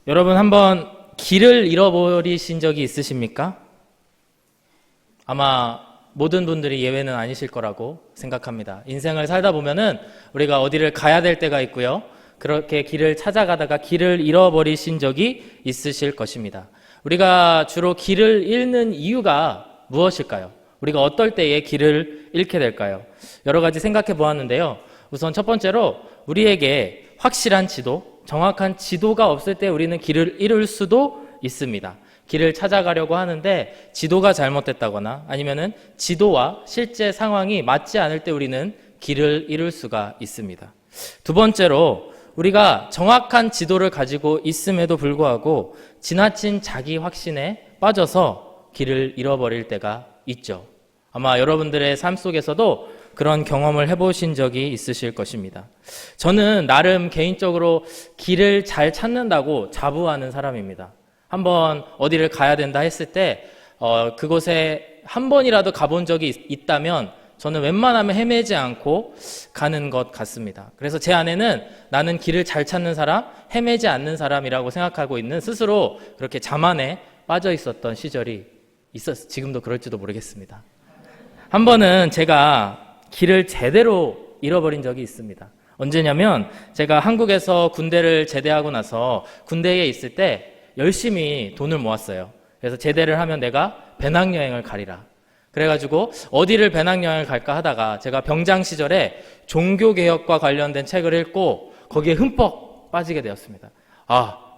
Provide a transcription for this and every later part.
여러분 한번 길을 잃어버리신 적이 있으십니까? 아마 모든 분들이 예외는 아니실 거라고 생각합니다. 인생을 살다 보면은 우리가 어디를 가야 될 때가 있고요. 그렇게 길을 찾아가다가 길을 잃어버리신 적이 있으실 것입니다. 우리가 주로 길을 잃는 이유가 무엇일까요? 우리가 어떨 때에 길을 잃게 될까요? 여러 가지 생각해 보았는데요. 우선 첫 번째로 우리에게 확실한 지도, 정확한 지도가 없을 때 우리는 길을 잃을 수도 있습니다. 길을 찾아가려고 하는데 지도가 잘못됐다거나 아니면은 지도와 실제 상황이 맞지 않을 때 우리는 길을 잃을 수가 있습니다. 두 번째로 우리가 정확한 지도를 가지고 있음에도 불구하고 지나친 자기 확신에 빠져서 길을 잃어버릴 때가 있죠. 아마 여러분들의 삶 속에서도 그런 경험을 해보신 적이 있으실 것입니다. 저는 나름 개인적으로 길을 잘 찾는다고 자부하는 사람입니다. 한번 어디를 가야 된다 했을 때 그곳에 한 번이라도 가본 적이 있다면 저는 웬만하면 헤매지 않고 가는 것 같습니다. 그래서 제 안에는 나는 길을 잘 찾는 사람, 헤매지 않는 사람이라고 생각하고 있는 스스로 그렇게 자만에 빠져 있었던 시절이 지금도 그럴지도 모르겠습니다. 한 번은 제가 길을 제대로 잃어버린 적이 있습니다. 언제냐면 제가 한국에서 군대를 제대하고 나서 군대에 있을 때 열심히 돈을 모았어요. 그래서 제대를 하면 내가 배낭여행을 가리라. 그래가지고 어디를 배낭여행을 갈까 하다가 제가 병장 시절에 종교개혁과 관련된 책을 읽고 거기에 흠뻑 빠지게 되었습니다.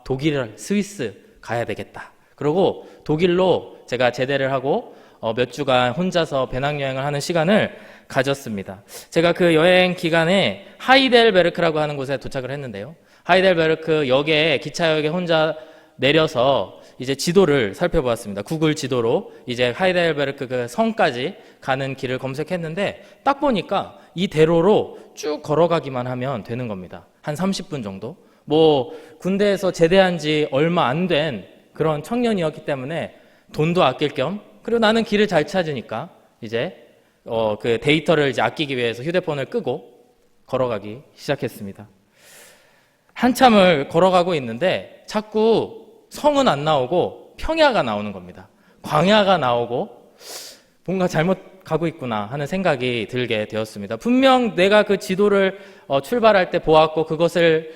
독일, 스위스 가야 되겠다. 그리고 독일로 제가 제대를 하고 몇 주간 혼자서 배낭여행을 하는 시간을 가졌습니다. 제가 그 여행 기간에 하이델베르크라고 하는 곳에 도착을 했는데요. 하이델베르크 역에 기차역에 혼자 내려서 이제 지도를 살펴보았습니다. 구글 지도로 이제 하이델베르크 그 성까지 가는 길을 검색했는데 딱 보니까 이 대로로 쭉 걸어가기만 하면 되는 겁니다. 한 30분 정도. 군대에서 제대한 지 얼마 안 된 그런 청년이었기 때문에 돈도 아낄 겸 그리고 나는 길을 잘 찾으니까 이제 그 데이터를 이제 아끼기 위해서 휴대폰을 끄고 걸어가기 시작했습니다. 한참을 걸어가고 있는데 자꾸 성은 안 나오고 평야가 나오는 겁니다. 광야가 나오고 뭔가 잘못 가고 있구나 하는 생각이 들게 되었습니다. 분명 내가 그 지도를 출발할 때 보았고 그것을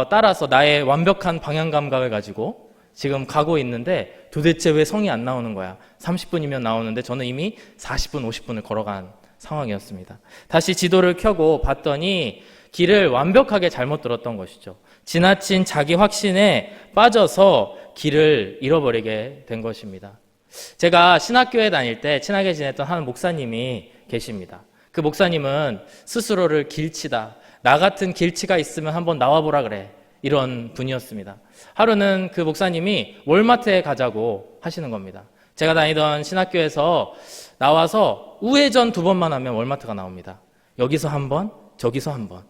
따라서 나의 완벽한 방향 감각을 가지고 지금 가고 있는데 도대체 왜 성이 안 나오는 거야? 30분이면 나오는데 저는 이미 40분, 50분을 걸어간 상황이었습니다. 다시 지도를 켜고 봤더니 길을 완벽하게 잘못 들었던 것이죠. 지나친 자기 확신에 빠져서 길을 잃어버리게 된 것입니다. 제가 신학교에 다닐 때 친하게 지냈던 한 목사님이 계십니다. 그 목사님은 스스로를 길치다. 나 같은 길치가 있으면 한번 나와보라 그래. 이런 분이었습니다. 하루는 그 목사님이 월마트에 가자고 하시는 겁니다. 제가 다니던 신학교에서 나와서 우회전 2번만 하면 월마트가 나옵니다. 여기서 한 번, 저기서 한 번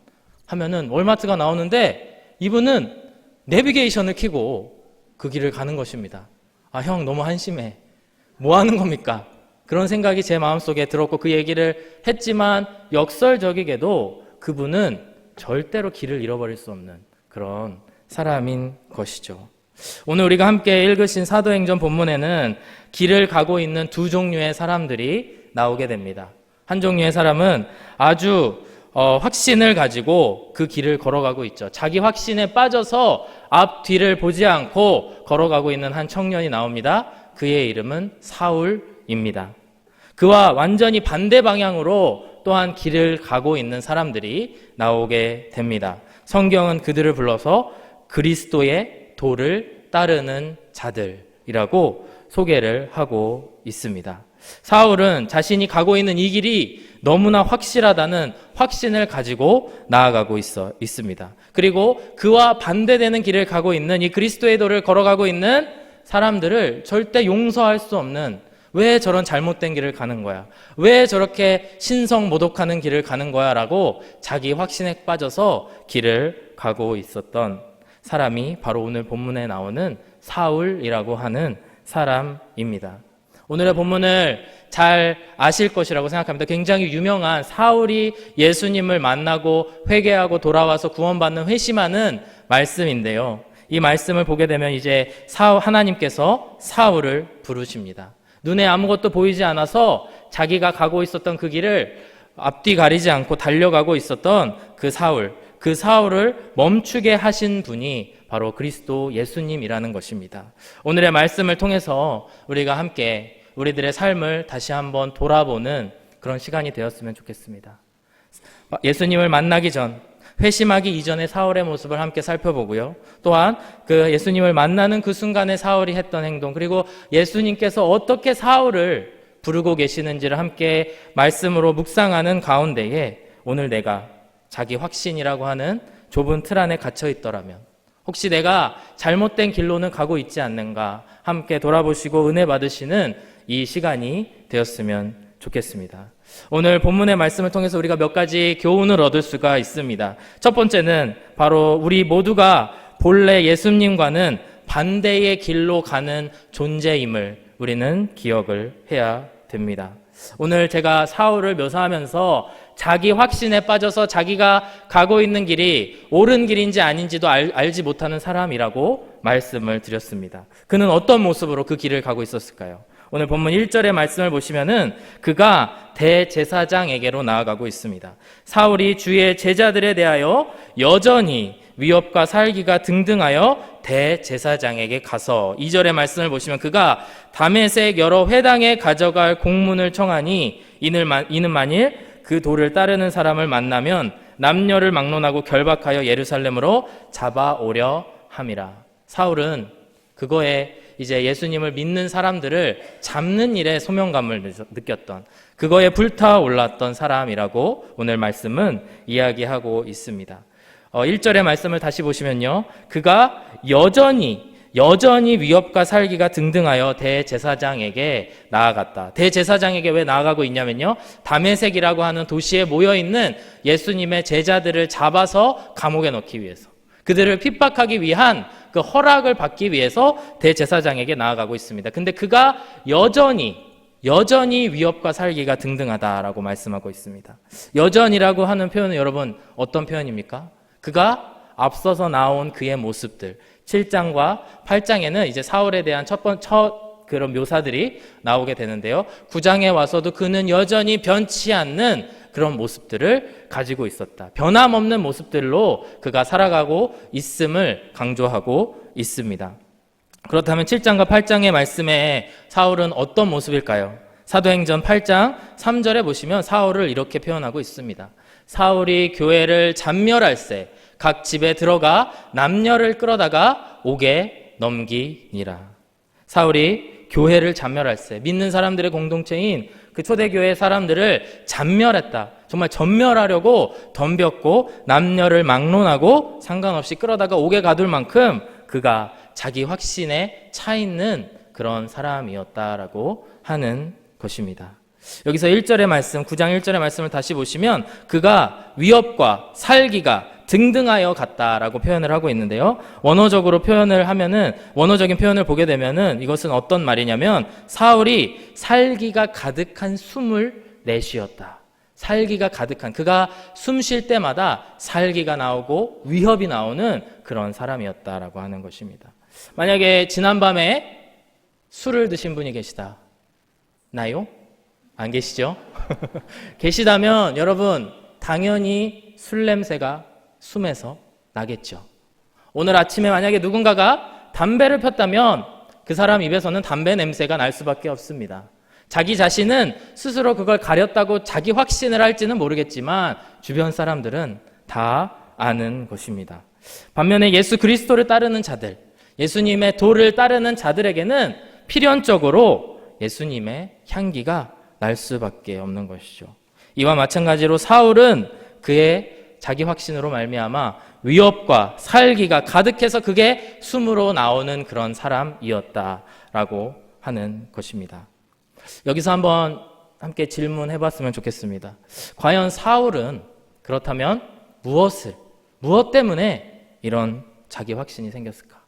하면은 월마트가 나오는데 이분은 내비게이션을 켜고 그 길을 가는 것입니다. 형 너무 한심해. 뭐 하는 겁니까? 그런 생각이 제 마음속에 들었고 그 얘기를 했지만 역설적이게도 그분은 절대로 길을 잃어버릴 수 없는 그런 사람인 것이죠. 오늘 우리가 함께 읽으신 사도행전 본문에는 길을 가고 있는 두 종류의 사람들이 나오게 됩니다. 한 종류의 사람은 아주 확신을 가지고 그 길을 걸어가고 있죠. 자기 확신에 빠져서 앞뒤를 보지 않고 걸어가고 있는 한 청년이 나옵니다. 그의 이름은 사울입니다. 그와 완전히 반대 방향으로 또한 길을 가고 있는 사람들이 나오게 됩니다. 성경은 그들을 불러서 그리스도의 도를 따르는 자들이라고 소개를 하고 있습니다. 사울은 자신이 가고 있는 이 길이 너무나 확실하다는 확신을 가지고 나아가고 있습니다. 그리고 그와 반대되는 길을 가고 있는 이 그리스도의 도를 걸어가고 있는 사람들을 절대 용서할 수 없는 왜 저런 잘못된 길을 가는 거야? 왜 저렇게 신성모독하는 길을 가는 거야? 라고 자기 확신에 빠져서 길을 가고 있었던 사람이 바로 오늘 본문에 나오는 사울이라고 하는 사람입니다. 오늘의 본문을 잘 아실 것이라고 생각합니다. 굉장히 유명한 사울이 예수님을 만나고 회개하고 돌아와서 구원받는 회심하는 말씀인데요. 이 말씀을 보게 되면 이제 하나님께서 사울을 부르십니다. 눈에 아무것도 보이지 않아서 자기가 가고 있었던 그 길을 앞뒤 가리지 않고 달려가고 있었던 그 사울을 멈추게 하신 분이 바로 그리스도 예수님이라는 것입니다. 오늘의 말씀을 통해서 우리가 함께 우리들의 삶을 다시 한번 돌아보는 그런 시간이 되었으면 좋겠습니다. 예수님을 만나기 전, 회심하기 이전의 사울의 모습을 함께 살펴보고요. 또한 그 예수님을 만나는 그 순간에 사울이 했던 행동, 그리고 예수님께서 어떻게 사울을 부르고 계시는지를 함께 말씀으로 묵상하는 가운데에 오늘 내가 자기 확신이라고 하는 좁은 틀 안에 갇혀 있더라면, 혹시 내가 잘못된 길로는 가고 있지 않는가 함께 돌아보시고 은혜 받으시는 이 시간이 되었으면 좋겠습니다. 오늘 본문의 말씀을 통해서 우리가 몇 가지 교훈을 얻을 수가 있습니다. 첫 번째는 바로 우리 모두가 본래 예수님과는 반대의 길로 가는 존재임을 우리는 기억을 해야 됩니다. 오늘 제가 사울을 묘사하면서 자기 확신에 빠져서 자기가 가고 있는 길이 옳은 길인지 아닌지도 알지 못하는 사람이라고 말씀을 드렸습니다. 그는 어떤 모습으로 그 길을 가고 있었을까요? 오늘 본문 1절의 말씀을 보시면은 그가 대제사장에게로 나아가고 있습니다. 사울이 주의 제자들에 대하여 여전히 위협과 살기가 등등하여 대제사장에게 가서 2절의 말씀을 보시면 그가 다메섹 여러 회당에 가져갈 공문을 청하니 이는 만일 그 도를 따르는 사람을 만나면 남녀를 막론하고 결박하여 예루살렘으로 잡아오려 함이라. 사울은 그거에 이제 예수님을 믿는 사람들을 잡는 일에 소명감을 느꼈던, 그거에 불타올랐던 사람이라고 오늘 말씀은 이야기하고 있습니다. 1절의 말씀을 다시 보시면요, 그가 여전히 위협과 살기가 등등하여 대제사장에게 나아갔다. 대제사장에게 왜 나아가고 있냐면요, 다메섹이라고 하는 도시에 모여있는 예수님의 제자들을 잡아서 감옥에 넣기 위해서, 그들을 핍박하기 위한 그 허락을 받기 위해서 대제사장에게 나아가고 있습니다. 근데 그가 여전히 위협과 살기가 등등하다라고 말씀하고 있습니다. 여전이라고 하는 표현은 여러분 어떤 표현입니까? 그가 앞서서 나온 그의 모습들, 7장과 8장에는 이제 사울에 대한 첫 그런 묘사들이 나오게 되는데요. 9장에 와서도 그는 여전히 변치 않는 그런 모습들을 가지고 있었다. 변함없는 모습들로 그가 살아가고 있음을 강조하고 있습니다. 그렇다면 7장과 8장의 말씀에 사울은 어떤 모습일까요? 사도행전 8장 3절에 보시면 사울을 이렇게 표현하고 있습니다. 사울이 교회를 잔멸할세 각 집에 들어가 남녀를 끌어다가 옥에 넘기니라. 사울이 교회를 잔멸할세, 믿는 사람들의 공동체인 그 초대교회 사람들을 잔멸했다. 정말 전멸하려고 덤볐고 남녀를 막론하고 상관없이 끌어다가 옥에 가둘 만큼 그가 자기 확신에 차 있는 그런 사람이었다라고 하는 것입니다. 여기서 1절의 말씀, 9장 1절의 말씀을 다시 보시면 그가 위협과 살기가 등등하여 갔다라고 표현을 하고 있는데요. 원어적으로 표현을 하면은, 원어적인 표현을 보게 되면은 이것은 어떤 말이냐면 사울이 살기가 가득한 숨을 내쉬었다. 살기가 가득한, 그가 숨 쉴 때마다 살기가 나오고 위협이 나오는 그런 사람이었다라고 하는 것입니다. 만약에 지난밤에 술을 드신 분이 계시다. 나요? 안 계시죠? 계시다면 여러분 당연히 술 냄새가 숨에서 나겠죠. 오늘 아침에 만약에 누군가가 담배를 폈다면 그 사람 입에서는 담배 냄새가 날 수밖에 없습니다. 자기 자신은 스스로 그걸 가렸다고 자기 확신을 할지는 모르겠지만 주변 사람들은 다 아는 것입니다. 반면에 예수 그리스도를 따르는 자들, 예수님의 도를 따르는 자들에게는 필연적으로 예수님의 향기가 날 수밖에 없는 것이죠. 이와 마찬가지로 사울은 그의 자기 확신으로 말미암아 위협과 살기가 가득해서 그게 숨으로 나오는 그런 사람이었다라고 하는 것입니다. 여기서 한번 함께 질문해 봤으면 좋겠습니다. 과연 사울은 그렇다면 무엇 때문에 이런 자기 확신이 생겼을까?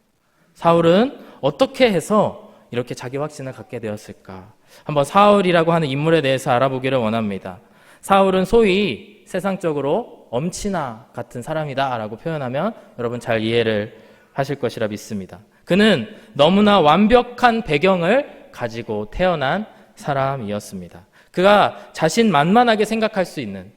사울은 어떻게 해서 이렇게 자기 확신을 갖게 되었을까? 한번 사울이라고 하는 인물에 대해서 알아보기를 원합니다. 사울은 소위 세상적으로 엄친아 같은 사람이다 라고 표현하면 여러분 잘 이해를 하실 것이라 믿습니다. 그는 너무나 완벽한 배경을 가지고 태어난 사람이었습니다. 그가 자신만만하게 생각할 수 있는,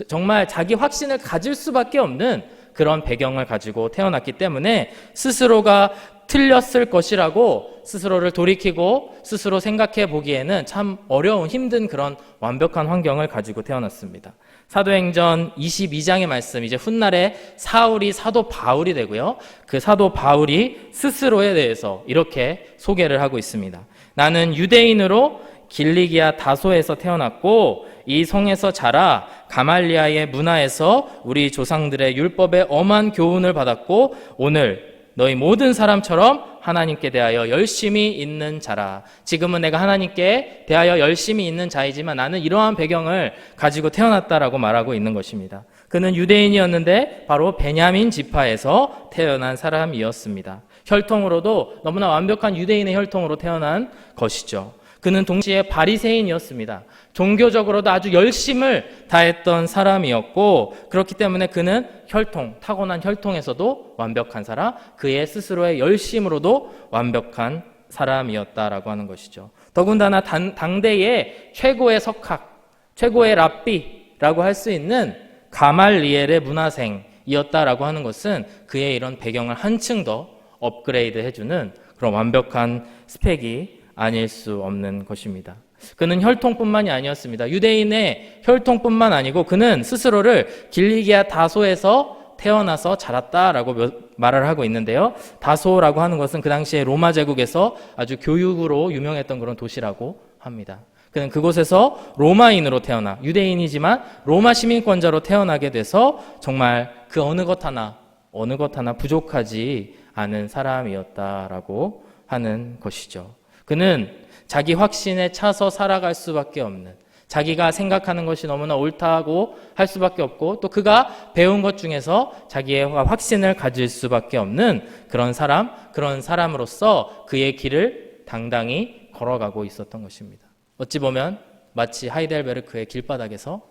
정말 자기 확신을 가질 수밖에 없는 그런 배경을 가지고 태어났기 때문에 스스로가 틀렸을 것이라고 스스로를 돌이키고 스스로 생각해 보기에는 참 어려운, 힘든 그런 완벽한 환경을 가지고 태어났습니다. 사도행전 22장의 말씀, 이제 훗날에 사울이 사도 바울이 되고요. 그 사도 바울이 스스로에 대해서 이렇게 소개를 하고 있습니다. 나는 유대인으로 길리기아 다소에서 태어났고 이 성에서 자라 가말리아의 문화에서 우리 조상들의 율법의 엄한 교훈을 받았고 오늘 너희 모든 사람처럼 하나님께 대하여 열심히 있는 자라. 지금은 내가 하나님께 대하여 열심히 있는 자이지만 나는 이러한 배경을 가지고 태어났다라고 말하고 있는 것입니다. 그는 유대인이었는데 바로 베냐민 지파에서 태어난 사람이었습니다. 혈통으로도 너무나 완벽한 유대인의 혈통으로 태어난 것이죠. 그는 동시에 바리새인이었습니다. 종교적으로도 아주 열심을 다했던 사람이었고 그렇기 때문에 그는 타고난 혈통에서도 완벽한 사람, 그의 스스로의 열심으로도 완벽한 사람이었다라고 하는 것이죠. 더군다나 당대의 최고의 석학, 최고의 랍비라고 할 수 있는 가말리엘의 문화생이었다라고 하는 것은 그의 이런 배경을 한층 더 업그레이드 해주는 그런 완벽한 스펙이 아닐 수 없는 것입니다. 그는 혈통뿐만이 아니었습니다. 유대인의 혈통뿐만 아니고 그는 스스로를 길리기아 다소에서 태어나서 자랐다라고 말을 하고 있는데요. 다소라고 하는 것은 그 당시에 로마 제국에서 아주 교육으로 유명했던 그런 도시라고 합니다. 그는 그곳에서 로마인으로 태어나 유대인이지만 로마 시민권자로 태어나게 돼서 정말 그 어느 것 하나 부족하지 않은 사람이었다라고 하는 것이죠. 그는 자기 확신에 차서 살아갈 수밖에 없는, 자기가 생각하는 것이 너무나 옳다고 할 수밖에 없고 또 그가 배운 것 중에서 자기의 확신을 가질 수밖에 없는 그런 사람으로서 그의 길을 당당히 걸어가고 있었던 것입니다. 어찌 보면 마치 하이델베르크의 길바닥에서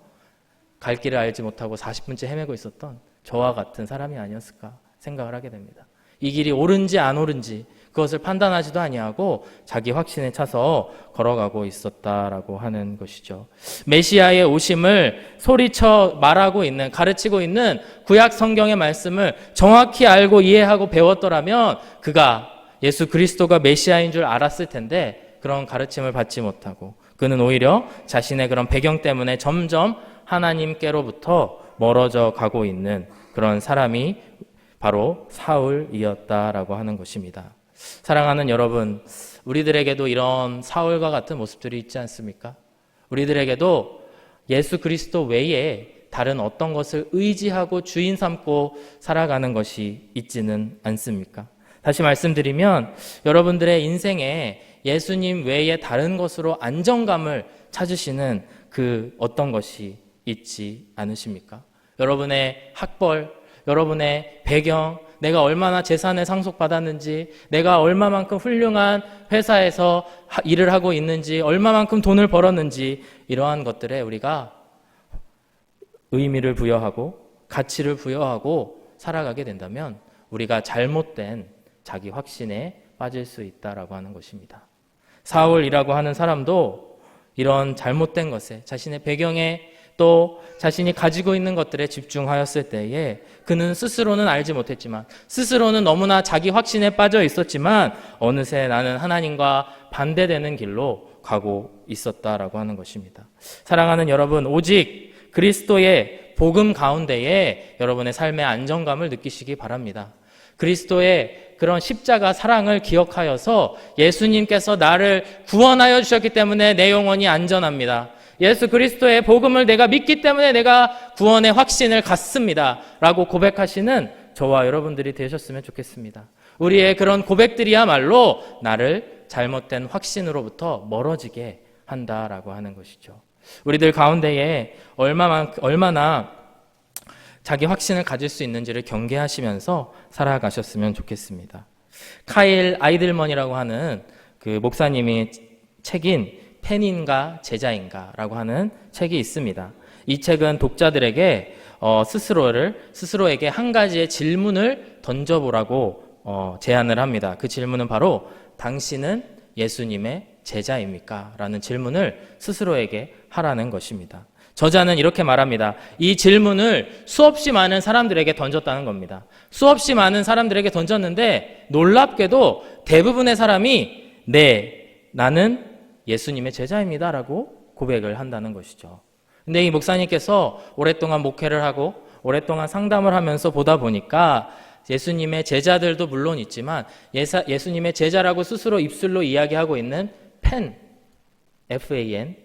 갈 길을 알지 못하고 40분째 헤매고 있었던 저와 같은 사람이 아니었을까 생각을 하게 됩니다. 이 길이 옳은지 안 옳은지 그것을 판단하지도 아니하고 자기 확신에 차서 걸어가고 있었다라고 하는 것이죠. 메시아의 오심을 소리쳐 말하고 있는, 가르치고 있는 구약 성경의 말씀을 정확히 알고 이해하고 배웠더라면 그가 예수 그리스도가 메시아인 줄 알았을 텐데 그런 가르침을 받지 못하고 그는 오히려 자신의 그런 배경 때문에 점점 하나님께로부터 멀어져 가고 있는 그런 사람이 바로 사울이었다라고 하는 것입니다. 사랑하는 여러분, 우리들에게도 이런 사울과 같은 모습들이 있지 않습니까? 우리들에게도 예수 그리스도 외에 다른 어떤 것을 의지하고 주인 삼고 살아가는 것이 있지는 않습니까? 다시 말씀드리면 여러분들의 인생에 예수님 외에 다른 것으로 안정감을 찾으시는 그 어떤 것이 있지 않으십니까? 여러분의 학벌, 여러분의 배경, 내가 얼마나 재산을 상속받았는지, 내가 얼마만큼 훌륭한 회사에서 일을 하고 있는지, 얼마만큼 돈을 벌었는지 이러한 것들에 우리가 의미를 부여하고 가치를 부여하고 살아가게 된다면 우리가 잘못된 자기 확신에 빠질 수 있다라고 하는 것입니다. 사울이라고 하는 사람도 이런 잘못된 것에, 자신의 배경에 또 자신이 가지고 있는 것들에 집중하였을 때에 그는 스스로는 알지 못했지만, 스스로는 너무나 자기 확신에 빠져 있었지만 어느새 나는 하나님과 반대되는 길로 가고 있었다라고 하는 것입니다. 사랑하는 여러분, 오직 그리스도의 복음 가운데에 여러분의 삶의 안정감을 느끼시기 바랍니다. 그리스도의 그런 십자가 사랑을 기억하여서 예수님께서 나를 구원하여 주셨기 때문에 내 영혼이 안전합니다. 예수 그리스도의 복음을 내가 믿기 때문에 내가 구원의 확신을 갖습니다 라고 고백하시는 저와 여러분들이 되셨으면 좋겠습니다. 우리의 그런 고백들이야말로 나를 잘못된 확신으로부터 멀어지게 한다라고 하는 것이죠. 우리들 가운데에 얼마나 자기 확신을 가질 수 있는지를 경계하시면서 살아가셨으면 좋겠습니다. 카일 아이들먼이라고 하는 그 목사님이 책인 팬인가 제자인가라고 하는 책이 있습니다. 이 책은 독자들에게 스스로에게 한 가지의 질문을 던져보라고 제안을 합니다. 그 질문은 바로 당신은 예수님의 제자입니까? 라는 질문을 스스로에게 하라는 것입니다. 저자는 이렇게 말합니다. 이 질문을 수없이 많은 사람들에게 던졌다는 겁니다. 수없이 많은 사람들에게 던졌는데 놀랍게도 대부분의 사람이 네, 나는 예수님의 제자입니다 라고 고백을 한다는 것이죠. 근데 이 목사님께서 오랫동안 목회를 하고 오랫동안 상담을 하면서 보다 보니까 예수님의 제자들도 물론 있지만 예수님의 제자라고 스스로 입술로 이야기하고 있는 FAN,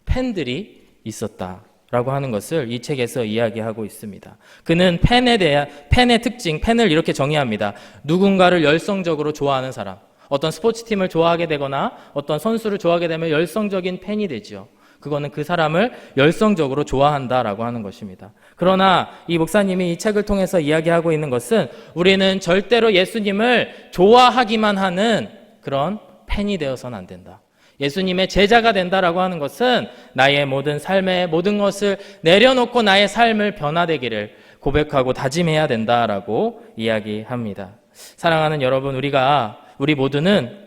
팬들이 있었다라고 하는 것을 이 책에서 이야기하고 있습니다. 그는 팬의 특징, 팬을 이렇게 정의합니다. 누군가를 열성적으로 좋아하는 사람, 어떤 스포츠팀을 좋아하게 되거나 어떤 선수를 좋아하게 되면 열성적인 팬이 되죠. 그거는 그 사람을 열성적으로 좋아한다라고 하는 것입니다. 그러나 이 목사님이 이 책을 통해서 이야기하고 있는 것은 우리는 절대로 예수님을 좋아하기만 하는 그런 팬이 되어서는 안 된다. 예수님의 제자가 된다라고 하는 것은 나의 모든 삶의 모든 것을 내려놓고 나의 삶을 변화되기를 고백하고 다짐해야 된다라고 이야기합니다. 사랑하는 여러분, 우리 모두는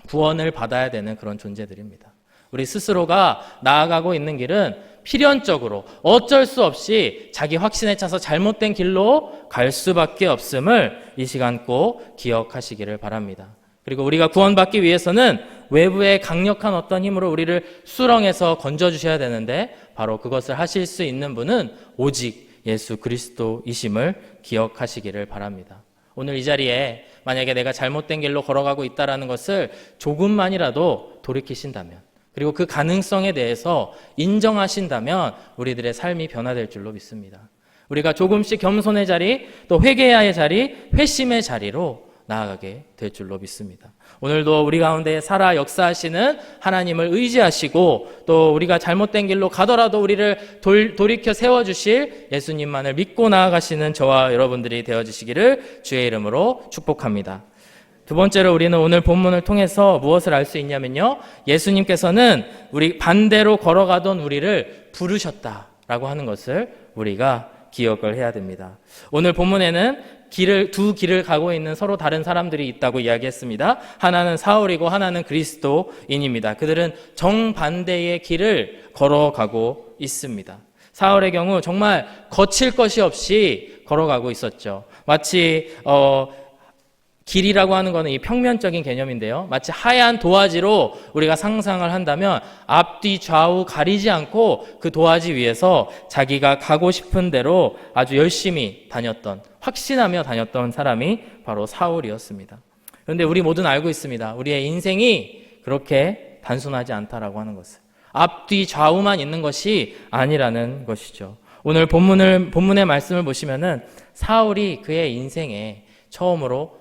구원을 받아야 되는 그런 존재들입니다. 우리 스스로가 나아가고 있는 길은 필연적으로 어쩔 수 없이 자기 확신에 차서 잘못된 길로 갈 수밖에 없음을 이 시간 꼭 기억하시기를 바랍니다. 그리고 우리가 구원받기 위해서는 외부의 강력한 어떤 힘으로 우리를 수렁에서 건져주셔야 되는데 바로 그것을 하실 수 있는 분은 오직 예수 그리스도이심을 기억하시기를 바랍니다. 오늘 이 자리에 만약에 내가 잘못된 길로 걸어가고 있다는 것을 조금만이라도 돌이키신다면, 그리고 그 가능성에 대해서 인정하신다면 우리들의 삶이 변화될 줄로 믿습니다. 우리가 조금씩 겸손의 자리, 또 회개의 자리, 회심의 자리로 나아가게 될 줄로 믿습니다. 오늘도 우리 가운데 살아 역사하시는 하나님을 의지하시고 또 우리가 잘못된 길로 가더라도 우리를 돌이켜 세워주실 예수님만을 믿고 나아가시는 저와 여러분들이 되어주시기를 주의 이름으로 축복합니다. 두 번째로 우리는 오늘 본문을 통해서 무엇을 알 수 있냐면요, 예수님께서는 우리 반대로 걸어가던 우리를 부르셨다라고 하는 것을 우리가 기억을 해야 됩니다. 오늘 본문에는 두 길을 가고 있는 서로 다른 사람들이 있다고 이야기했습니다. 하나는 사울이고 하나는 그리스도인입니다. 그들은 정반대의 길을 걸어가고 있습니다. 사울의 경우 정말 거칠 것이 없이 걸어가고 있었죠. 마치 길이라고 하는 것은 이 평면적인 개념인데요. 마치 하얀 도화지로 우리가 상상을 한다면 앞뒤 좌우 가리지 않고 그 도화지 위에서 자기가 가고 싶은 대로 아주 열심히 다녔던, 확신하며 다녔던 사람이 바로 사울이었습니다. 그런데 우리 모두는 알고 있습니다. 우리의 인생이 그렇게 단순하지 않다라고 하는 것을. 앞뒤 좌우만 있는 것이 아니라는 것이죠. 오늘 본문의 말씀을 보시면은 사울이 그의 인생에 처음으로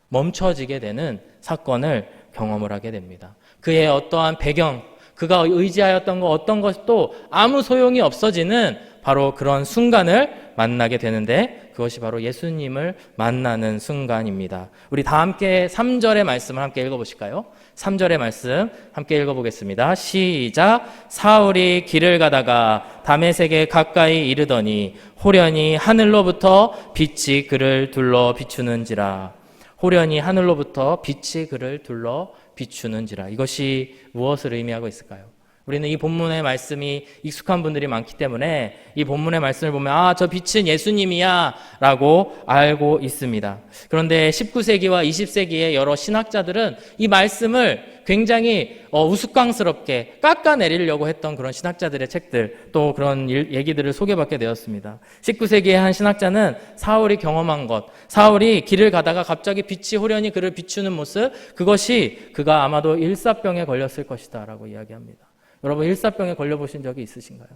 멈춰지게 되는 사건을 경험을 하게 됩니다. 그의 어떠한 배경, 그가 의지하였던 것 어떤 것도 아무 소용이 없어지는 바로 그런 순간을 만나게 되는데 그것이 바로 예수님을 만나는 순간입니다. 우리 다 함께 3절의 말씀을 함께 읽어보실까요? 3절의 말씀 함께 읽어보겠습니다. 시작. 사울이 길을 가다가 다메섹에 가까이 이르더니 호련히 하늘로부터 빛이 그를 둘러 비추는지라. 호련히 하늘로부터 빛이 그를 둘러 비추는지라. 이것이 무엇을 의미하고 있을까요? 우리는 이 본문의 말씀이 익숙한 분들이 많기 때문에 이 본문의 말씀을 보면 저 빛은 예수님이야 라고 알고 있습니다. 그런데 19세기와 20세기의 여러 신학자들은 이 말씀을 굉장히 우스꽝스럽게 깎아내리려고 했던 그런 신학자들의 책들, 또 그런 얘기들을 소개받게 되었습니다. 19세기의 한 신학자는 사울이 경험한 것, 사울이 길을 가다가 갑자기 빛이 호련히 그를 비추는 모습, 그것이 그가 아마도 일사병에 걸렸을 것이다 라고 이야기합니다. 여러분, 일사병에 걸려보신 적이 있으신가요?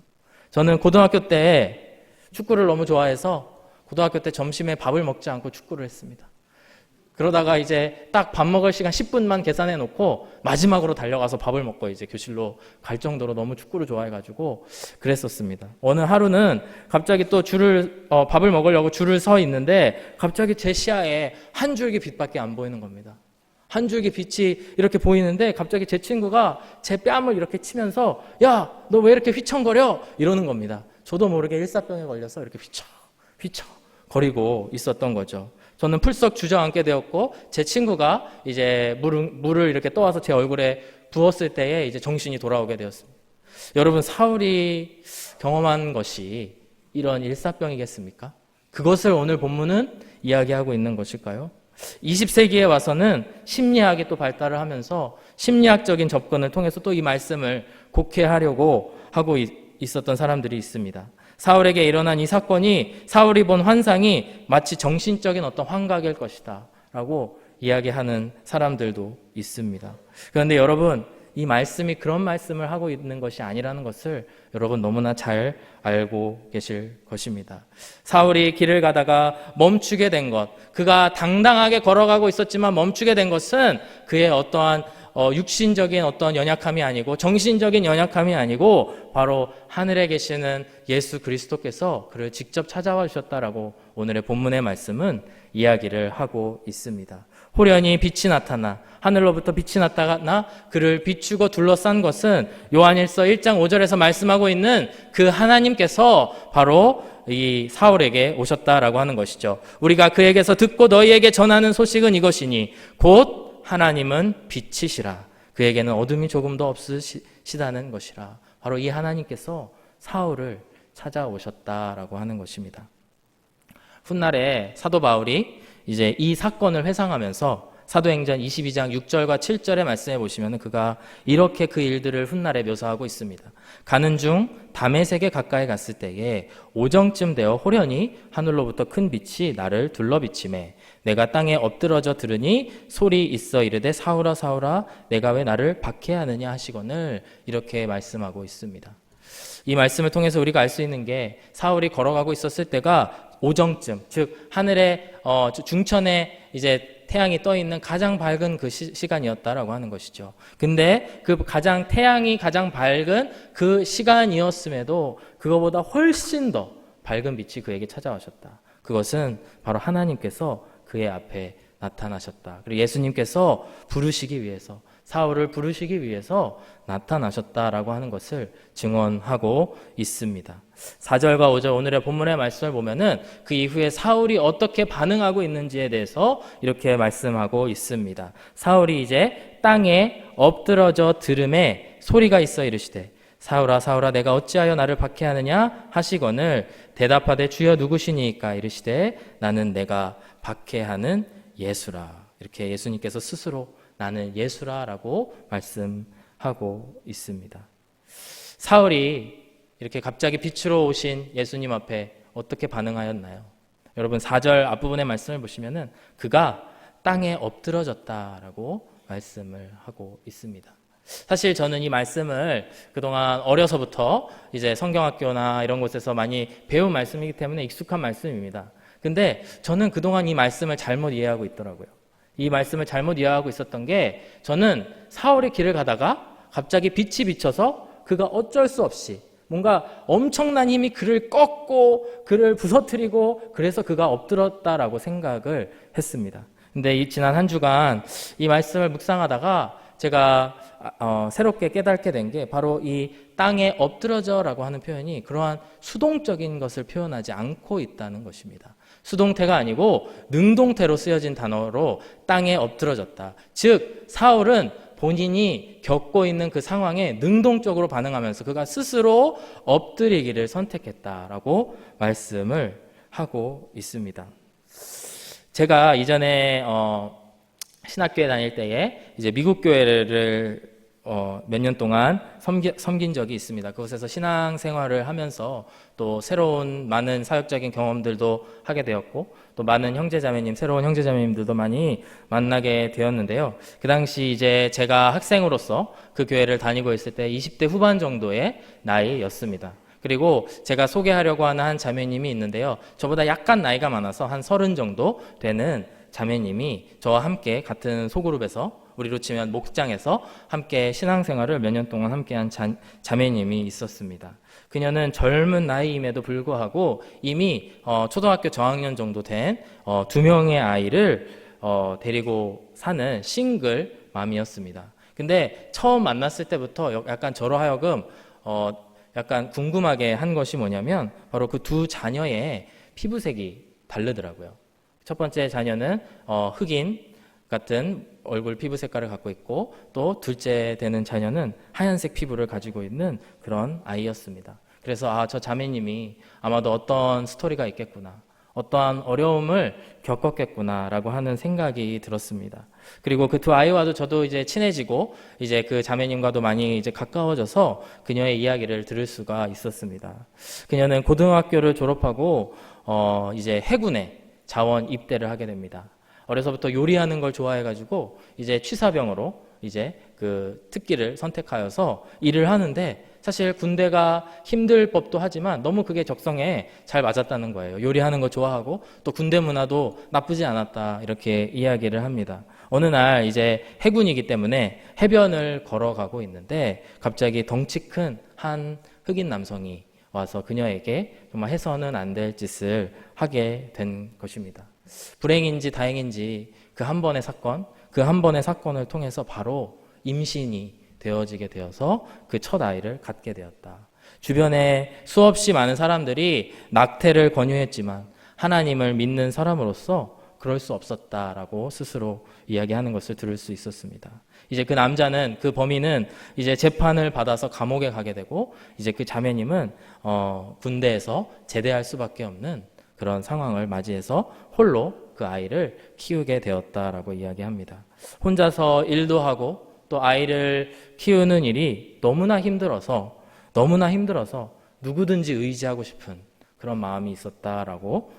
저는 고등학교 때 축구를 너무 좋아해서 고등학교 때 점심에 밥을 먹지 않고 축구를 했습니다. 그러다가 이제 딱 밥 먹을 시간 10분만 계산해 놓고 마지막으로 달려가서 밥을 먹고 이제 교실로 갈 정도로 너무 축구를 좋아해가지고 그랬었습니다. 어느 하루는 갑자기 또 밥을 먹으려고 줄을 서 있는데 갑자기 제 시야에 한 줄기 빛밖에 안 보이는 겁니다. 한 줄기 빛이 이렇게 보이는데 갑자기 제 친구가 제 뺨을 이렇게 치면서 야, 너 왜 이렇게 휘청거려? 이러는 겁니다. 저도 모르게 일사병에 걸려서 이렇게 휘청휘청 거리고 있었던 거죠. 저는 풀썩 주저앉게 되었고 제 친구가 이제 물을 이렇게 떠와서 제 얼굴에 부었을 때에 이제 정신이 돌아오게 되었습니다. 여러분, 사울이 경험한 것이 이런 일사병이겠습니까? 그것을 오늘 본문은 이야기하고 있는 것일까요? 20세기에 와서는 심리학이 또 발달을 하면서 심리학적인 접근을 통해서 또 이 말씀을 곡해하려고 하고 있었던 사람들이 있습니다. 사울에게 일어난 이 사건이, 사울이 본 환상이 마치 정신적인 어떤 환각일 것이다 라고 이야기하는 사람들도 있습니다. 그런데 여러분, 이 말씀이 그런 말씀을 하고 있는 것이 아니라는 것을 여러분 너무나 잘 알고 계실 것입니다. 사울이 길을 가다가 멈추게 된 것, 그가 당당하게 걸어가고 있었지만 멈추게 된 것은 그의 어떠한 육신적인 어떤 연약함이 아니고 정신적인 연약함이 아니고 바로 하늘에 계시는 예수 그리스도께서 그를 직접 찾아와 주셨다라고 오늘의 본문의 말씀은 이야기를 하고 있습니다. 호련히 빛이 나타나, 하늘로부터 빛이 나타나 그를 비추고 둘러싼 것은 요한일서 1장 5절에서 말씀하고 있는 그 하나님께서 바로 이 사울에게 오셨다라고 하는 것이죠. 우리가 그에게서 듣고 너희에게 전하는 소식은 이것이니 곧 하나님은 빛이시라. 그에게는 어둠이 조금도 없으시다는 것이라. 바로 이 하나님께서 사울을 찾아오셨다라고 하는 것입니다. 훗날에 사도 바울이 이제 이 사건을 회상하면서 사도행전 22장 6절과 7절의 말씀에 보시면 그가 이렇게 그 일들을 훗날에 묘사하고 있습니다. 가는 중 다메섹에 가까이 갔을 때에 오정쯤 되어 호련히 하늘로부터 큰 빛이 나를 둘러비치매 내가 땅에 엎드러져 들으니 소리 있어 이르되 사울아 사울아 내가 왜 나를 박해하느냐 하시거늘 이렇게 말씀하고 있습니다. 이 말씀을 통해서 우리가 알 수 있는 게 사울이 걸어가고 있었을 때가 오정쯤, 즉 하늘의 중천에 이제 태양이 떠 있는 가장 밝은 그 시간이었다라고 하는 것이죠. 근데 그 태양이 가장 밝은 그 시간이었음에도 그거보다 훨씬 더 밝은 빛이 그에게 찾아오셨다. 그것은 바로 하나님께서 그의 앞에 나타나셨다. 그리고 예수님께서 부르시기 위해서, 사울을 부르시기 위해서 나타나셨다라고 하는 것을 증언하고 있습니다. 4절과 5절 오늘의 본문의 말씀을 보면은 그 이후에 사울이 어떻게 반응하고 있는지에 대해서 이렇게 말씀하고 있습니다. 사울이 이제 땅에 엎드러져 들음에 소리가 있어 이르시되 사울아 사울아 내가 어찌하여 나를 박해하느냐 하시거늘 대답하되 주여 누구시니까 이르시되 나는 내가 박해하는 예수라. 이렇게 예수님께서 스스로 나는 예수라라고 말씀하고 있습니다. 사울이 이렇게 갑자기 빛으로 오신 예수님 앞에 어떻게 반응하였나요? 여러분 4절 앞부분의 말씀을 보시면은 그가 땅에 엎드러졌다라고 말씀을 하고 있습니다. 사실 저는 이 말씀을 그동안 어려서부터 이제 성경학교나 이런 곳에서 많이 배운 말씀이기 때문에 익숙한 말씀입니다. 근데 저는 그동안 이 말씀을 잘못 이해하고 있더라고요. 이 말씀을 잘못 이해하고 있었던 게 저는 사울이 길을 가다가 갑자기 빛이 비쳐서 그가 어쩔 수 없이 뭔가 엄청난 힘이 그를 꺾고 그를 부서뜨리고 그래서 그가 엎드렸다라고 생각을 했습니다. 근데 이 지난 한 주간 이 말씀을 묵상하다가 제가 새롭게 깨닫게 된 게 바로 이 땅에 엎드러져라고 하는 표현이 그러한 수동적인 것을 표현하지 않고 있다는 것입니다. 수동태가 아니고 능동태로 쓰여진 단어로 땅에 엎드러졌다. 즉 사울은 본인이 겪고 있는 그 상황에 능동적으로 반응하면서 그가 스스로 엎드리기를 선택했다라고 말씀을 하고 있습니다. 제가 이전에 신학교에 다닐 때에 이제 미국 교회를 몇 년 동안 섬긴 적이 있습니다. 그곳에서 신앙생활을 하면서 또 새로운 많은 사역적인 경험들도 하게 되었고 또 많은 새로운 형제자매님들도 많이 만나게 되었는데요. 그 당시 이제 제가 학생으로서 그 교회를 다니고 있을 때 20대 후반 정도의 나이였습니다. 그리고 제가 소개하려고 하는 한 자매님이 있는데요. 저보다 약간 나이가 많아서 한 30 정도 되는 자매님이 저와 함께 같은 소그룹에서 우리로 치면 목장에서 함께 신앙생활을 몇 년 동안 함께한 자매님이 있었습니다. 그녀는 젊은 나이임에도 불구하고 이미 초등학교 저학년 정도 된 2명의 아이를 데리고 사는 싱글 맘이었습니다. 근데 처음 만났을 때부터 약간 저로 하여금 약간 궁금하게 한 것이 뭐냐면 바로 그 두 자녀의 피부색이 다르더라고요. 첫 번째 자녀는 흑인 같은 얼굴 피부 색깔을 갖고 있고, 또 둘째 되는 자녀는 하얀색 피부를 가지고 있는 그런 아이였습니다. 그래서 저 자매님이 아마도 어떤 스토리가 있겠구나, 어떠한 어려움을 겪었겠구나라고 하는 생각이 들었습니다. 그리고 그 두 아이와도 저도 이제 친해지고, 이제 그 자매님과도 많이 이제 가까워져서 그녀의 이야기를 들을 수가 있었습니다. 그녀는 고등학교를 졸업하고 이제 해군에 자원 입대를 하게 됩니다. 어려서부터 요리하는 걸 좋아해가지고 이제 취사병으로 이제 그 특기를 선택하여서 일을 하는데, 사실 군대가 힘들 법도 하지만 너무 그게 적성에 잘 맞았다는 거예요. 요리하는 거 좋아하고 또 군대 문화도 나쁘지 않았다, 이렇게 이야기를 합니다. 어느 날 이제 해군이기 때문에 해변을 걸어가고 있는데 갑자기 덩치 큰 한 흑인 남성이 와서 그녀에게 정말 해서는 안 될 짓을 하게 된 것입니다. 불행인지 다행인지 그 한 번의 사건을 통해서 바로 임신이 되어지게 되어서 그 첫 아이를 갖게 되었다. 주변에 수없이 많은 사람들이 낙태를 권유했지만 하나님을 믿는 사람으로서 그럴 수 없었다라고 스스로 이야기하는 것을 들을 수 있었습니다. 이제 그 남자는, 그 범인은 이제 재판을 받아서 감옥에 가게 되고, 이제 그 자매님은 군대에서 제대할 수밖에 없는 그런 상황을 맞이해서 홀로 그 아이를 키우게 되었다라고 이야기합니다. 혼자서 일도 하고 또 아이를 키우는 일이 너무나 힘들어서 누구든지 의지하고 싶은 그런 마음이 있었다라고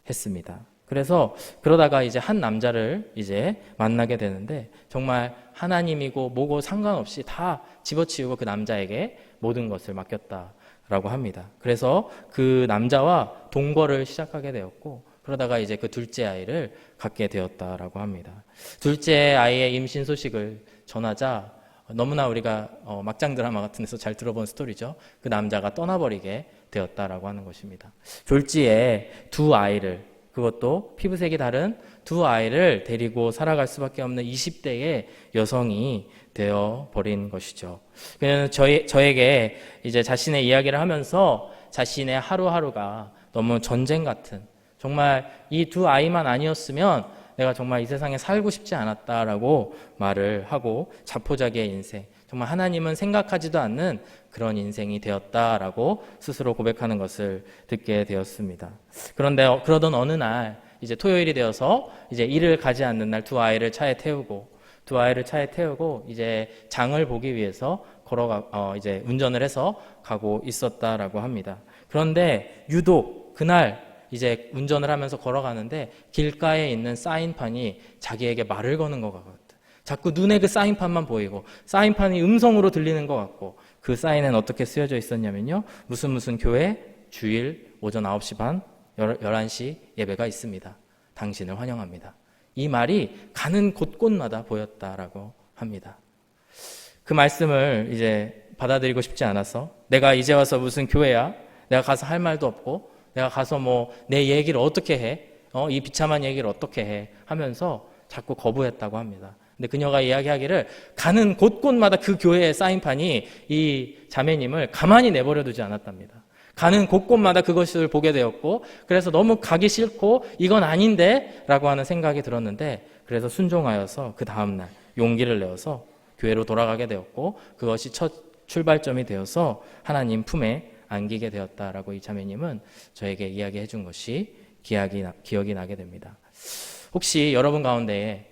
했습니다. 그래서 그러다가 이제 한 남자를 이제 만나게 되는데, 정말 하나님이고 뭐고 상관없이 다 집어치우고 그 남자에게 모든 것을 맡겼다라고 합니다. 그래서 그 남자와 동거를 시작하게 되었고, 그러다가 이제 그 둘째 아이를 갖게 되었다라고 합니다. 둘째 아이의 임신 소식을 전하자 너무나 우리가 막장 드라마 같은 데서 잘 들어본 스토리죠. 그 남자가 떠나버리게 되었다라고 하는 것입니다. 졸지에 두 아이를, 그것도 피부색이 다른 두 아이를 데리고 살아갈 수밖에 없는 20대의 여성이 되어버린 것이죠. 그녀는 저에게 이제 자신의 이야기를 하면서 자신의 하루하루가 너무 전쟁 같은, 정말 이 두 아이만 아니었으면 내가 정말 이 세상에 살고 싶지 않았다라고 말을 하고, 자포자기의 인생, 정말 하나님은 생각하지도 않는 그런 인생이 되었다라고 스스로 고백하는 것을 듣게 되었습니다. 그런데 그러던 어느 날, 이제 토요일이 되어서 이제 일을 가지 않는 날 두 아이를 차에 태우고 이제 장을 보기 위해서 이제 운전을 해서 가고 있었다라고 합니다. 그런데 유독 그날 이제 운전을 하면서 걸어가는데 길가에 있는 사인판이 자기에게 말을 거는 것 같거든. 자꾸 눈에 그 사인판만 보이고, 사인판이 음성으로 들리는 것 같고, 그 사인은 어떻게 쓰여져 있었냐면요, 무슨 교회 주일 오전 9시 반 11시 예배가 있습니다. 당신을 환영합니다. 이 말이 가는 곳곳마다 보였다라고 합니다. 그 말씀을 이제 받아들이고 싶지 않아서, 내가 이제 와서 무슨 교회야, 내가 가서 할 말도 없고, 내가 가서 뭐 내 얘기를 어떻게 해, 이 비참한 얘기를 어떻게 해 하면서 자꾸 거부했다고 합니다. 근데 그녀가 이야기하기를 가는 곳곳마다 그 교회의 사인판이 이 자매님을 가만히 내버려 두지 않았답니다. 가는 곳곳마다 그것을 보게 되었고, 그래서 너무 가기 싫고 이건 아닌데 라고 하는 생각이 들었는데, 그래서 순종하여서 그 다음날 용기를 내어서 교회로 돌아가게 되었고, 그것이 첫 출발점이 되어서 하나님 품에 안기게 되었다라고 이 자매님은 저에게 이야기해 준 것이 기억이 나게 됩니다. 혹시 여러분 가운데에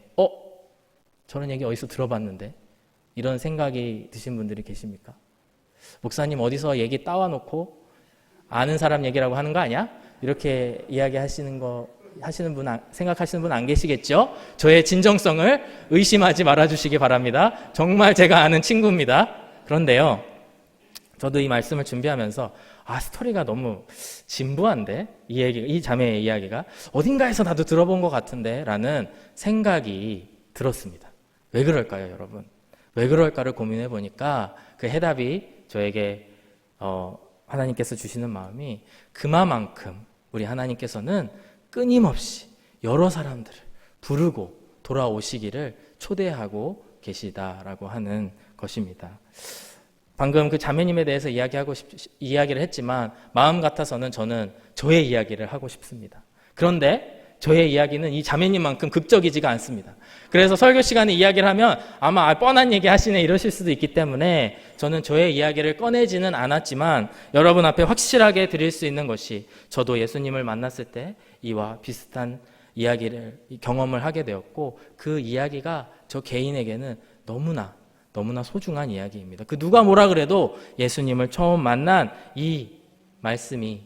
저런 얘기 어디서 들어봤는데 이런 생각이 드신 분들이 계십니까? 목사님 어디서 얘기 따와놓고 아는 사람 얘기라고 하는 거 아니야? 이렇게 이야기하시는 거 생각하시는 분 안 계시겠죠? 저의 진정성을 의심하지 말아주시기 바랍니다. 정말 제가 아는 친구입니다. 그런데요, 저도 이 말씀을 준비하면서 스토리가 너무 진부한데, 이 자매의 이야기가 어딘가에서 나도 들어본 것 같은데 라는 생각이 들었습니다. 왜 그럴까요, 여러분? 왜 그럴까를 고민해 보니까 그 해답이 저에게 하나님께서 주시는 마음이, 그만큼 우리 하나님께서는 끊임없이 여러 사람들을 부르고 돌아오시기를 초대하고 계시다라고 하는 것입니다. 방금 그 자매님에 대해서 이야기를 했지만 마음 같아서는 저는 저의 이야기를 하고 싶습니다. 그런데 저의 이야기는 이 자매님만큼 극적이지가 않습니다. 그래서 설교 시간에 이야기를 하면 아마 뻔한 얘기 하시네 이러실 수도 있기 때문에 저는 저의 이야기를 꺼내지는 않았지만 여러분 앞에 확실하게 드릴 수 있는 것이 저도 예수님을 만났을 때 이와 비슷한 이야기를 경험을 하게 되었고 그 이야기가 저 개인에게는 너무나 소중한 이야기입니다. 그 누가 뭐라 그래도 예수님을 처음 만난 이 말씀이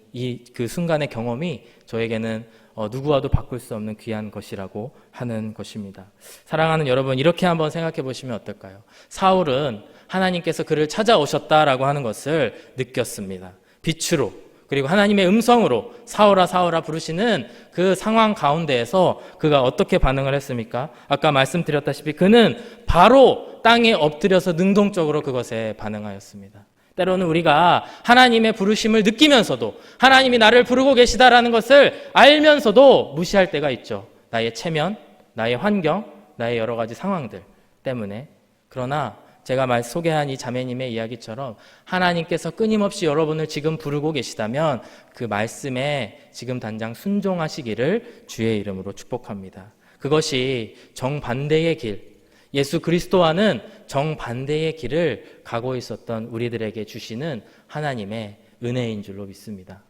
그 순간의 경험이 저에게는 누구와도 바꿀 수 없는 귀한 것이라고 하는 것입니다. 사랑하는 여러분, 이렇게 한번 생각해 보시면 어떨까요? 사울은 하나님께서 그를 찾아오셨다라고 하는 것을 느꼈습니다. 빛으로, 그리고 하나님의 음성으로 사울아 사울아 부르시는 그 상황 가운데에서 그가 어떻게 반응을 했습니까? 아까 말씀드렸다시피 그는 바로 땅에 엎드려서 능동적으로 그것에 반응하였습니다. 때로는 우리가 하나님의 부르심을 느끼면서도 하나님이 나를 부르고 계시다라는 것을 알면서도 무시할 때가 있죠. 나의 체면, 나의 환경, 나의 여러 가지 상황들 때문에. 그러나 제가 소개한 이 자매님의 이야기처럼 하나님께서 끊임없이 여러분을 지금 부르고 계시다면 그 말씀에 지금 당장 순종하시기를 주의 이름으로 축복합니다. 그것이 정반대의 길, 예수 그리스도와는 정반대의 길을 가고 있었던 우리들에게 주시는 하나님의 은혜인 줄로 믿습니다.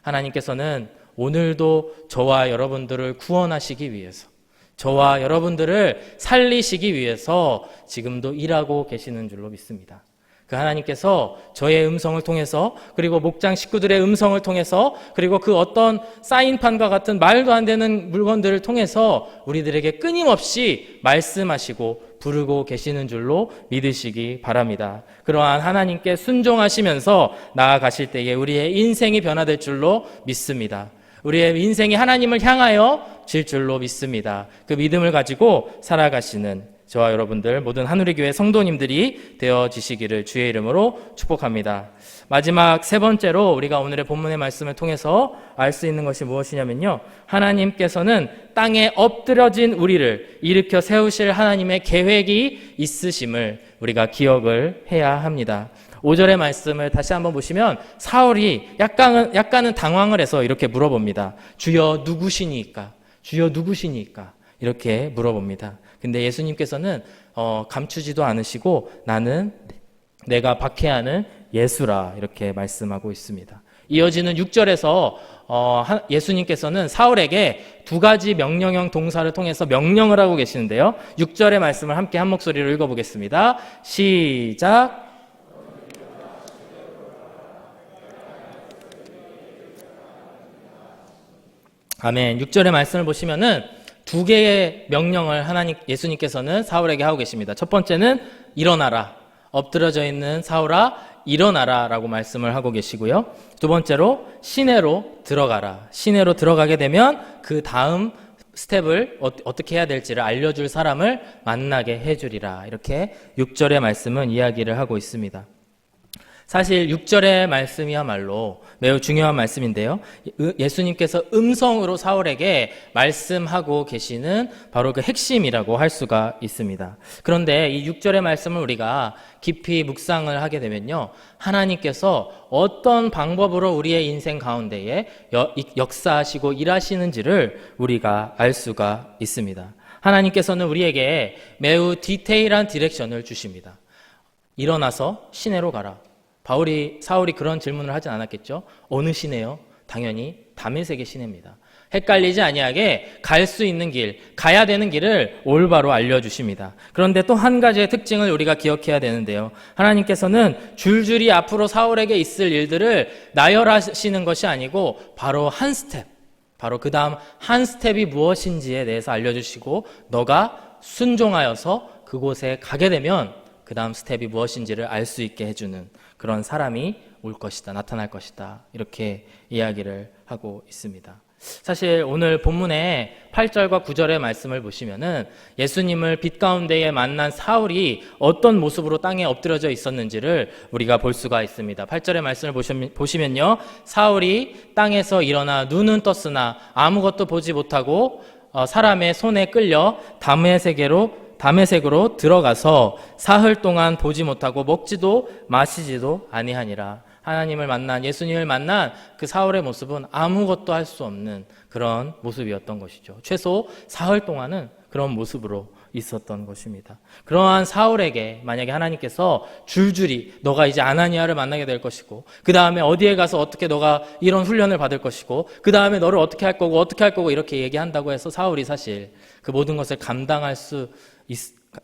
하나님께서는 오늘도 저와 여러분들을 구원하시기 위해서, 저와 여러분들을 살리시기 위해서 지금도 일하고 계시는 줄로 믿습니다. 그 하나님께서 저의 음성을 통해서, 그리고 목장 식구들의 음성을 통해서, 그리고 그 어떤 사인판과 같은 말도 안 되는 물건들을 통해서 우리들에게 끊임없이 말씀하시고 부르고 계시는 줄로 믿으시기 바랍니다. 그러한 하나님께 순종하시면서 나아가실 때에 우리의 인생이 변화될 줄로 믿습니다. 우리의 인생이 하나님을 향하여 질 줄로 믿습니다. 그 믿음을 가지고 살아가시는 저와 여러분들 모든 하누리교회 성도님들이 되어지시기를 주의 이름으로 축복합니다. 마지막 세 번째로 우리가 오늘의 본문의 말씀을 통해서 알 수 있는 것이 무엇이냐면요, 하나님께서는 땅에 엎드려진 우리를 일으켜 세우실 하나님의 계획이 있으심을 우리가 기억을 해야 합니다. 5절의 말씀을 다시 한번 보시면 사울이 약간은 당황을 해서 이렇게 물어봅니다. 주여 누구시니까? 주여 누구시니까? 이렇게 물어봅니다. 근데 예수님께서는 감추지도 않으시고 나는 내가 박해하는 예수라 이렇게 말씀하고 있습니다. 이어지는 6절에서 예수님께서는 사울에게 두 가지 명령형 동사를 통해서 명령을 하고 계시는데요. 6절의 말씀을 함께 한 목소리로 읽어보겠습니다. 시작. 아멘. 6절의 말씀을 보시면은 두 개의 명령을 예수님께서는 사울에게 하고 계십니다. 첫 번째는 일어나라. 엎드려져 있는 사울아 일어나라 라고 말씀을 하고 계시고요. 두 번째로 시내로 들어가라. 시내로 들어가게 되면 그 다음 스텝을 어떻게 해야 될지를 알려줄 사람을 만나게 해주리라. 이렇게 6절의 말씀은 이야기를 하고 있습니다. 사실 6절의 말씀이야말로 매우 중요한 말씀인데요. 예수님께서 음성으로 사울에게 말씀하고 계시는 바로 그 핵심이라고 할 수가 있습니다. 그런데 이 6절의 말씀을 우리가 깊이 묵상을 하게 되면요, 하나님께서 어떤 방법으로 우리의 인생 가운데에 역사하시고 일하시는지를 우리가 알 수가 있습니다. 하나님께서는 우리에게 매우 디테일한 디렉션을 주십니다. 일어나서 시내로 가라. 사울이 그런 질문을 하진 않았겠죠? 어느 시내요? 당연히 다메섹의 시내입니다. 헷갈리지 아니하게 갈 수 있는 길, 가야 되는 길을 올바로 알려주십니다. 그런데 또 한 가지의 특징을 우리가 기억해야 되는데요. 하나님께서는 줄줄이 앞으로 사울에게 있을 일들을 나열하시는 것이 아니고 바로 바로 그 다음 한 스텝이 무엇인지에 대해서 알려주시고 너가 순종하여서 그곳에 가게 되면 그 다음 스텝이 무엇인지를 알 수 있게 해주는 그런 사람이 올 것이다, 나타날 것이다, 이렇게 이야기를 하고 있습니다. 사실 오늘 본문의 8절과 9절의 말씀을 보시면은 예수님을 빛 가운데에 만난 사울이 어떤 모습으로 땅에 엎드려져 있었는지를 우리가 볼 수가 있습니다. 8절의 말씀을 보시면요, 사울이 땅에서 일어나 눈은 떴으나 아무것도 보지 못하고 사람의 손에 끌려 다메섹으로 들어가서 사흘 동안 보지 못하고 먹지도 마시지도 아니하니라. 하나님을 만난, 예수님을 만난 그 사울의 모습은 아무것도 할 수 없는 그런 모습이었던 것이죠. 최소 사흘 동안은 그런 모습으로 있었던 것입니다. 그러한 사울에게 만약에 하나님께서 줄줄이 너가 이제 아나니아를 만나게 될 것이고, 그 다음에 어디에 가서 어떻게 너가 이런 훈련을 받을 것이고, 그 다음에 너를 어떻게 할 거고 이렇게 얘기한다고 해서 사울이 사실 그 모든 것을 감당할 수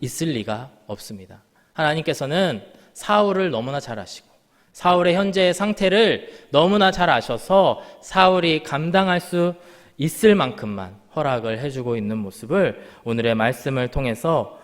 있을 리가 없습니다. 하나님께서는 사울을 너무나 잘 아시고 사울의 현재의 상태를 너무나 잘 아셔서 사울이 감당할 수 있을 만큼만 허락을 해주고 있는 모습을 오늘의 말씀을 통해서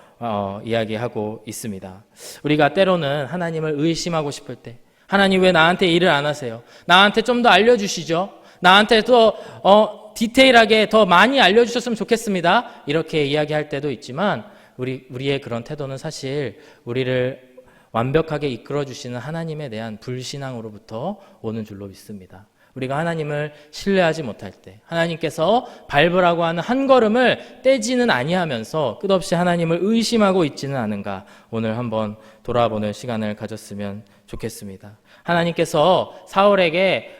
이야기하고 있습니다. 우리가 때로는 하나님을 의심하고 싶을 때, 하나님 왜 나한테 일을 안 하세요? 나한테 좀 더 알려주시죠. 나한테 더 디테일하게 더 많이 알려주셨으면 좋겠습니다. 이렇게 이야기할 때도 있지만 우리의 그런 태도는 사실 우리를 완벽하게 이끌어주시는 하나님에 대한 불신앙으로부터 오는 줄로 믿습니다. 우리가 하나님을 신뢰하지 못할 때, 하나님께서 밟으라고 하는 한 걸음을 떼지는 아니하면서 끝없이 하나님을 의심하고 있지는 않은가, 오늘 한번 돌아보는 시간을 가졌으면 좋겠습니다. 하나님께서 사울에게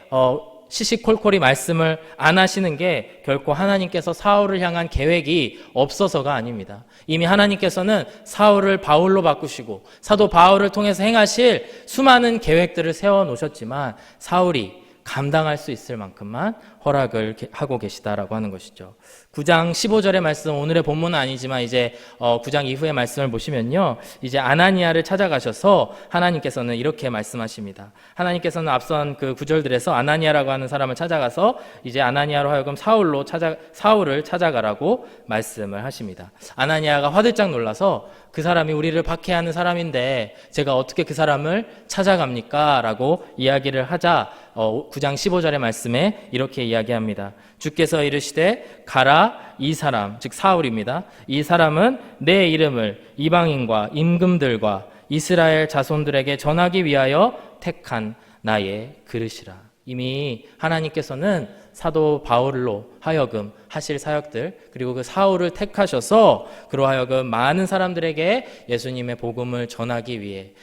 시시콜콜이 말씀을 안 하시는 게 결코 하나님께서 사울을 향한 계획이 없어서가 아닙니다. 이미 하나님께서는 사울을 바울로 바꾸시고 사도 바울을 통해서 행하실 수많은 계획들을 세워놓으셨지만 사울이 감당할 수 있을 만큼만 허락을 하고 계시다라고 하는 것이죠. 9장 15절의 말씀, 오늘의 본문은 아니지만 이제 9장 이후의 말씀을 보시면요, 이제 아나니아를 찾아가셔서 하나님께서는 이렇게 말씀하십니다. 하나님께서는 앞선 그 구절들에서 아나니아라고 하는 사람을 찾아가서 이제 아나니아로 하여금 사울을 찾아가라고 말씀을 하십니다. 아나니아가 화들짝 놀라서 그 사람이 우리를 박해하는 사람인데 제가 어떻게 그 사람을 찾아갑니까? 라고 이야기를 하자 9장 15절의 말씀에 이렇게 이야기합니다. 주께서 이르시되 가라, 이 사람 즉 사울입니다. 이 사람은 내 이름을 이방인과 임금들과 이스라엘 자손들에게 전하기 위하여 택한 나의 그릇이라. 이미 하나님께서는 사도 바울로 하여금 하실 사역들, 그리고 그 사울을 택하셔서 그로 하여금 많은 사람들에게 예수님의 복음을 전하기 위해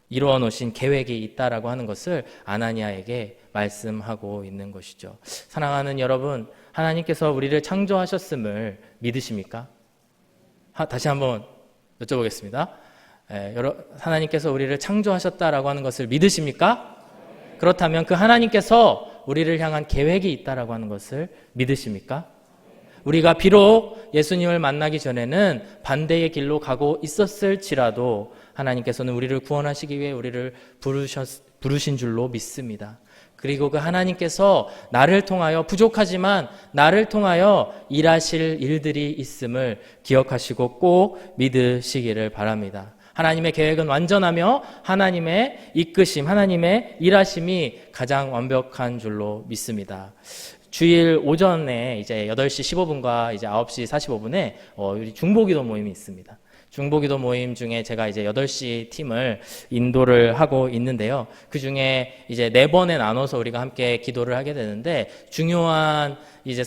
이루어 놓으신 계획이 있다라고 하는 것을 아나니아에게 말씀하고 있는 것이죠. 사랑하는 여러분, 하나님께서 우리를 창조하셨음을 믿으십니까? 다시 한번 여쭤보겠습니다. 하나님께서 우리를 창조하셨다라고 하는 것을 믿으십니까? 그렇다면 그 하나님께서 우리를 향한 계획이 있다라고 하는 것을 믿으십니까? 우리가 비록 예수님을 만나기 전에는 반대의 길로 가고 있었을지라도 하나님께서는 우리를 구원하시기 위해 우리를 부르신 줄로 믿습니다. 그리고 그 하나님께서 나를 통하여, 부족하지만 나를 통하여 일하실 일들이 있음을 기억하시고 꼭 믿으시기를 바랍니다. 하나님의 계획은 완전하며 하나님의 이끄심, 하나님의 일하심이 가장 완벽한 줄로 믿습니다. 주일 오전에 이제 8시 15분과 이제 9시 45분에 우리 중보기도 모임이 있습니다. 중보기도 모임 중에 제가 이제 8시 팀을 인도를 하고 있는데요. 그 중에 이제 4번에 나눠서 우리가 함께 기도를 하게 되는데, 중요한 이제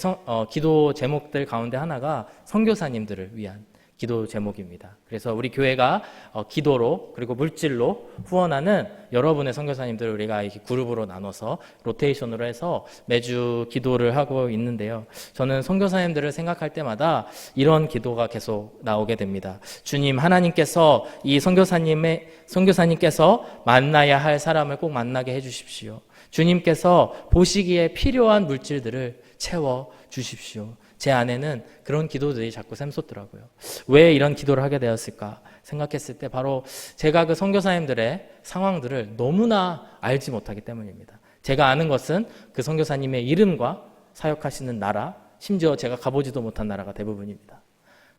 기도 제목들 가운데 하나가 선교사님들을 위한 기도 제목입니다. 그래서 우리 교회가 기도로 그리고 물질로 후원하는 여러분의 선교사님들을 우리가 이렇게 그룹으로 나눠서 로테이션으로 해서 매주 기도를 하고 있는데요. 저는 선교사님들을 생각할 때마다 이런 기도가 계속 나오게 됩니다. 주님, 하나님께서 이 선교사님께서 만나야 할 사람을 꼭 만나게 해주십시오. 주님께서 보시기에 필요한 물질들을 채워 주십시오. 제 안에는 그런 기도들이 자꾸 샘솟더라고요. 왜 이런 기도를 하게 되었을까 생각했을 때 바로 제가 그 선교사님들의 상황들을 너무나 알지 못하기 때문입니다. 제가 아는 것은 그 선교사님의 이름과 사역하시는 나라, 심지어 제가 가보지도 못한 나라가 대부분입니다.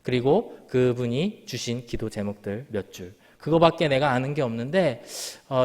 그리고 그분이 주신 기도 제목들 몇 줄, 그거밖에 내가 아는 게 없는데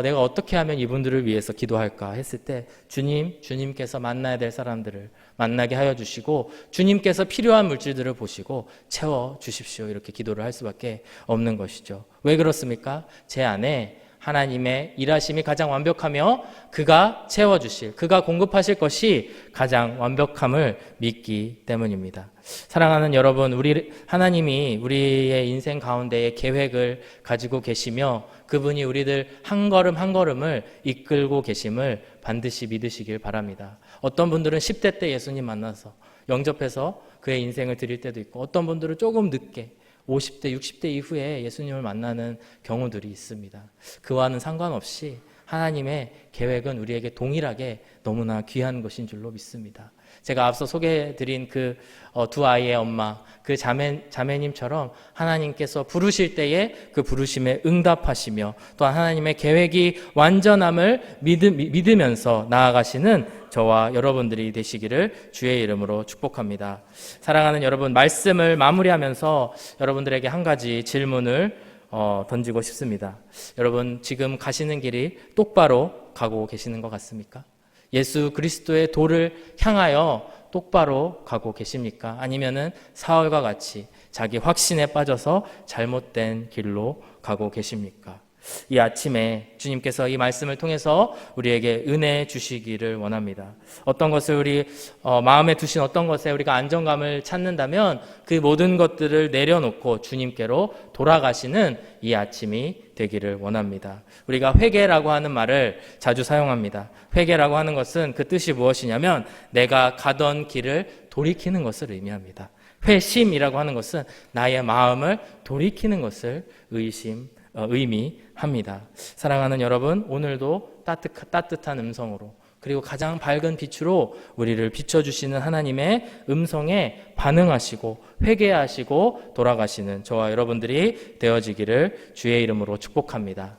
내가 어떻게 하면 이분들을 위해서 기도할까 했을 때 주님께서 만나야 될 사람들을 만나게 하여 주시고 주님께서 필요한 물질들을 보시고 채워 주십시오. 이렇게 기도를 할 수밖에 없는 것이죠. 왜 그렇습니까? 제 안에 하나님의 일하심이 가장 완벽하며 그가 채워주실, 그가 공급하실 것이 가장 완벽함을 믿기 때문입니다. 사랑하는 여러분, 하나님이 우리의 인생 가운데에 계획을 가지고 계시며 그분이 우리들 한 걸음 한 걸음을 이끌고 계심을 반드시 믿으시길 바랍니다. 어떤 분들은 10대 때 예수님 만나서 영접해서 그의 인생을 드릴 때도 있고, 어떤 분들은 조금 늦게 50대, 60대 이후에 예수님을 만나는 경우들이 있습니다. 그와는 상관없이 하나님의 계획은 우리에게 동일하게 너무나 귀한 것인 줄로 믿습니다. 제가 앞서 소개해드린 그 두 아이의 엄마, 그 자매님처럼 하나님께서 부르실 때에 그 부르심에 응답하시며 또한 하나님의 계획이 완전함을 믿으면서 나아가시는 저와 여러분들이 되시기를 주의 이름으로 축복합니다. 사랑하는 여러분, 말씀을 마무리하면서 여러분들에게 한 가지 질문을 던지고 싶습니다. 여러분, 지금 가시는 길이 똑바로 가고 계시는 것 같습니까? 예수 그리스도의 도를 향하여 똑바로 가고 계십니까? 아니면은 사울과 같이 자기 확신에 빠져서 잘못된 길로 가고 계십니까? 이 아침에 주님께서 이 말씀을 통해서 우리에게 은혜 주시기를 원합니다. 어떤 것을 우리 마음에 두신 어떤 것에 우리가 안정감을 찾는다면 그 모든 것들을 내려놓고 주님께로 돌아가시는 이 아침이 되기를 원합니다. 우리가 회개라고 하는 말을 자주 사용합니다. 회개라고 하는 것은 그 뜻이 무엇이냐면 내가 가던 길을 돌이키는 것을 의미합니다. 회심이라고 하는 것은 나의 마음을 돌이키는 것을 의미합니다. 사랑하는 여러분, 오늘도 따뜻한 음성으로 그리고 가장 밝은 빛으로 우리를 비춰주시는 하나님의 음성에 반응하시고 회개하시고 돌아가시는 저와 여러분들이 되어지기를 주의 이름으로 축복합니다.